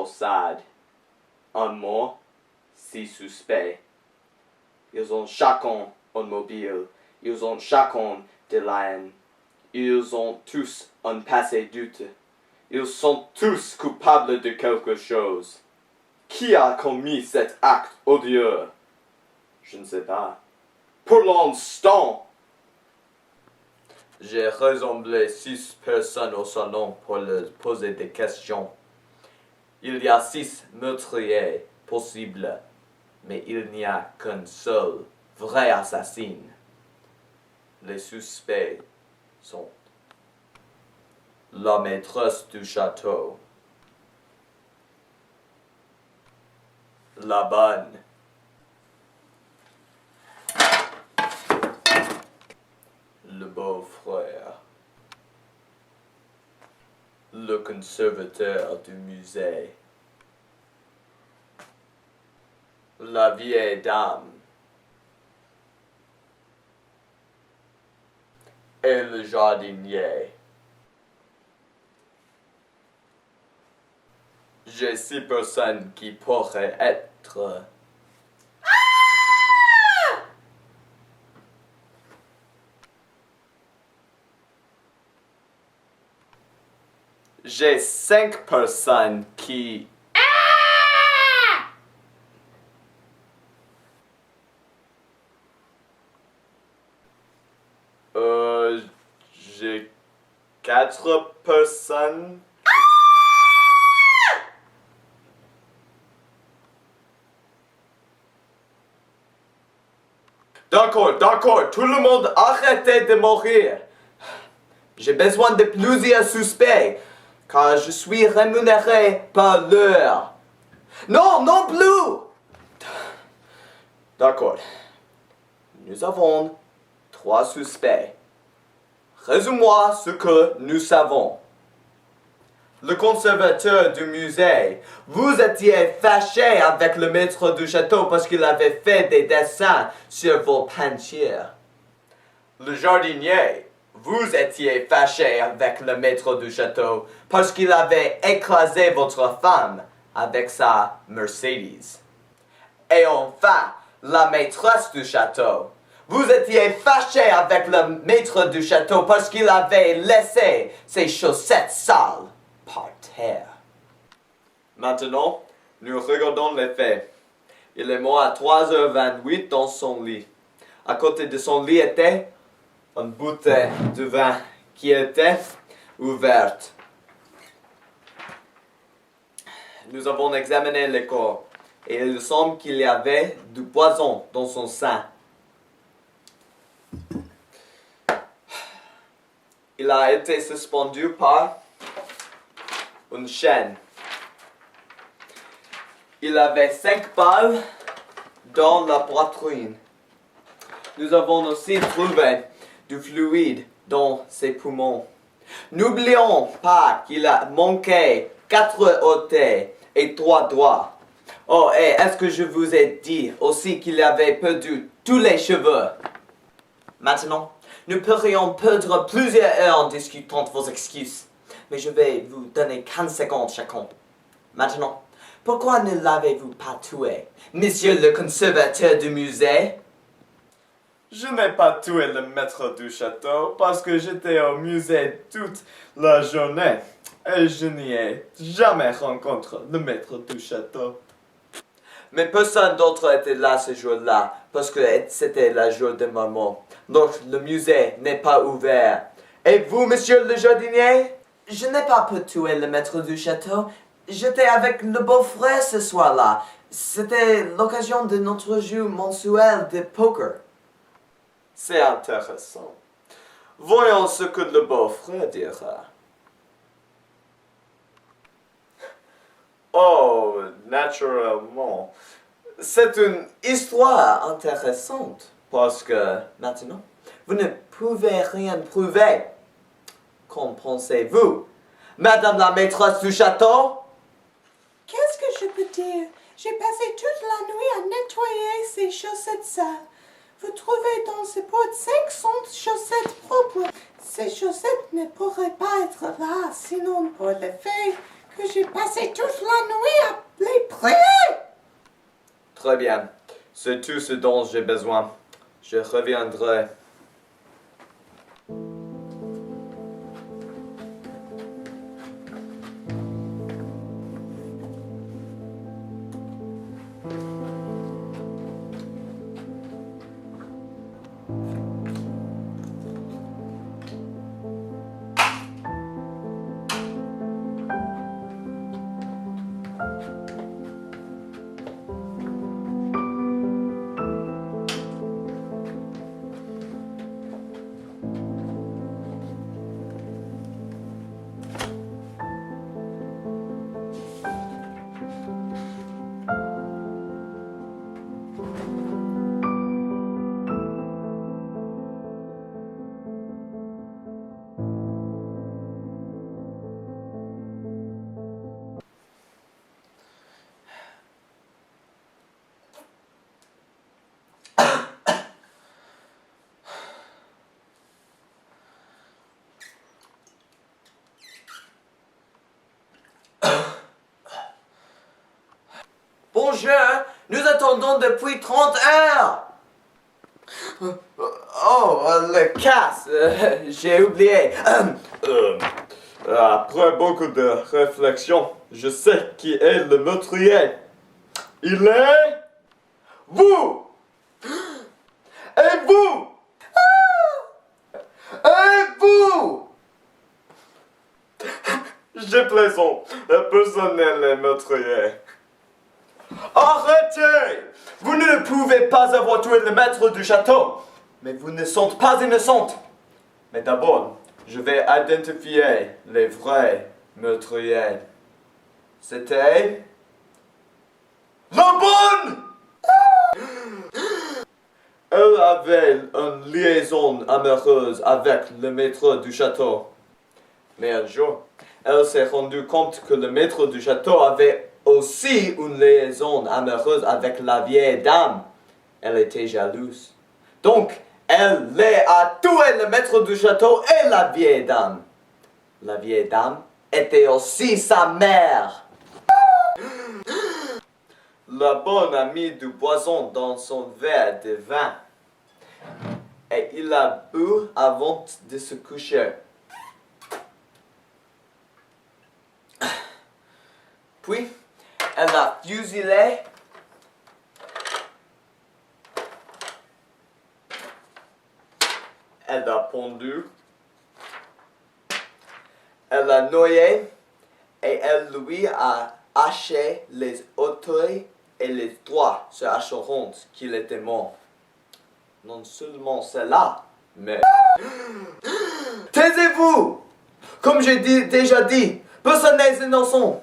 maussade. Un mot, si suspect. Ils ont chacun un mobile. Ils ont chacun de la haine. Ils ont tous un passé douteux. Ils sont tous coupables de quelque chose. Qui a commis cet acte odieux? Je ne sais pas. Pour l'instant, j'ai rassemblé 6 personnes au salon pour leur poser des questions. Il y a 6 meurtriers possibles, mais il n'y a qu'un seul vrai assassin. Les suspects sont la maîtresse du château, la bonne, le beau-frère, le conservateur du musée, la vieille dame et le jardinier. J'ai 6 personnes qui pourraient être... J'ai 5 personnes qui... J'ai 4 personnes... D'accord, tout le monde arrêtez de mourir. J'ai besoin de plusieurs suspects, car je suis rémunéré par l'heure. Non plus! D'accord. Nous avons 3 suspects. Résume-moi ce que nous savons. Le conservateur du musée, vous étiez fâché avec le maître du château parce qu'il avait fait des dessins sur vos peintures. Le jardinier, vous étiez fâché avec le maître du château parce qu'il avait écrasé votre femme avec sa Mercedes. Et enfin, la maîtresse du château. Vous étiez fâché avec le maître du château parce qu'il avait laissé ses chaussettes sales par terre. Maintenant, nous regardons les faits. Il est mort à 3h28 dans son lit. À côté de son lit était une bouteille de vin qui était ouverte. Nous avons examiné le corps et il semble qu'il y avait du poison dans son sang. Il a été suspendu par une chaîne. Il avait 5 balles dans la poitrine. Nous avons aussi trouvé du fluide dans ses poumons. N'oublions pas qu'il a manqué 4 orteils et 3 doigts. Oh, et est-ce que je vous ai dit aussi qu'il avait perdu tous les cheveux? Maintenant, nous pourrions perdre plusieurs heures en discutant de vos excuses. Mais je vais vous donner 15 secondes chacun. Maintenant, pourquoi ne l'avez-vous pas tué, monsieur le conservateur du musée? Je n'ai pas tué le maître du château parce que j'étais au musée toute la journée et je n'y ai jamais rencontré le maître du château. Mais personne d'autre était là ce jour-là parce que c'était le jour de maman. Donc le musée n'est pas ouvert. Et vous, monsieur le jardinier? Je n'ai pas pu tuer le maître du château. J'étais avec le beau-frère ce soir-là. C'était l'occasion de notre jeu mensuel de poker. C'est intéressant. Voyons ce que le beau-frère dira. Oh, naturellement. C'est une histoire intéressante parce que maintenant, vous ne pouvez rien prouver. Qu'en pensez-vous, Madame la maîtresse du château? Qu'est-ce que je peux dire? J'ai passé toute la nuit à nettoyer ces chaussettes sales. Vous trouvez dans ce pot 500 chaussettes propres. Ces chaussettes ne pourraient pas être là, sinon pour le fait que j'ai passé toute la nuit à les prier. Très bien. C'est tout ce dont j'ai besoin. Je reviendrai. Bonjour, nous attendons depuis 30 heures. Oh, le casse, j'ai oublié. Après beaucoup de réflexion, je sais qui est le meurtrier. Il est... vous! Et vous! Et vous! Je plaisante, personne n'est le meurtrier. Arrêtez! Vous ne pouvez pas avoir tué le maître du château. Mais vous ne sont pas innocentes. Mais d'abord, je vais identifier les vrais meurtriers. C'était... la bonne! Elle avait une liaison amoureuse avec le maître du château. Mais un jour, elle s'est rendue compte que le maître du château avait aussi une liaison amoureuse avec la vieille dame. Elle était jalouse. Donc, elle a tué le maître du château et la vieille dame. La vieille dame était aussi sa mère. La bonne a mis du poison dans son verre de vin. Et il a bu avant de se coucher. Puis, elle a fusillé elle a pendu, elle a noyé et elle lui a haché les orteils et les doigts se assurant qu'il était mort. Non seulement cela, mais... Taisez-vous! Comme j'ai déjà dit, personne n'est innocent.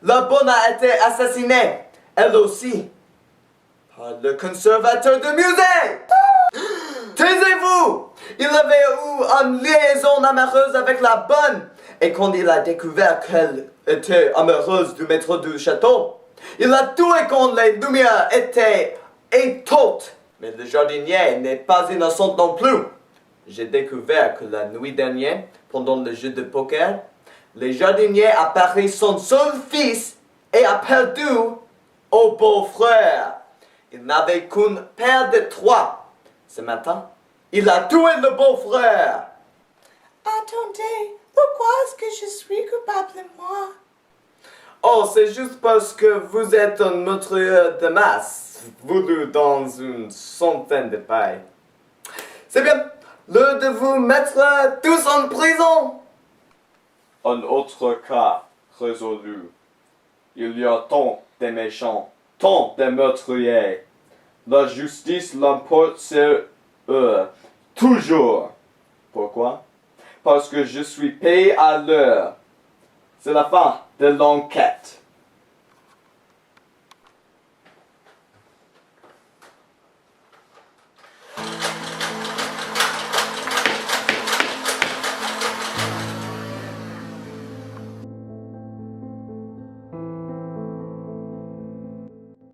La bonne a été assassinée, elle aussi, par le conservateur du musée. Taisez-vous! Il avait eu une liaison amoureuse avec la bonne, et quand il a découvert qu'elle était amoureuse du maître du château, il a tué quand les lumières étaient éteintes. Mais le jardinier n'est pas innocent non plus. J'ai découvert que la nuit dernière, pendant le jeu de poker, le jardinier a pari son seul fils et a perdu au beau-frère. Il n'avait qu'une paire de 3. Ce matin, il a tué le beau-frère. Attendez, pourquoi est-ce que je suis coupable, moi? Oh, c'est juste parce que vous êtes un meurtrier de masse, voulu dans une centaine de pailles. C'est bien, l'heure de vous mettre tous en prison. Un autre cas résolu. Il y a tant de méchants, tant de meurtriers. La justice l'emporte sur eux, toujours. Pourquoi? Parce que je suis payé à l'heure. C'est la fin de l'enquête.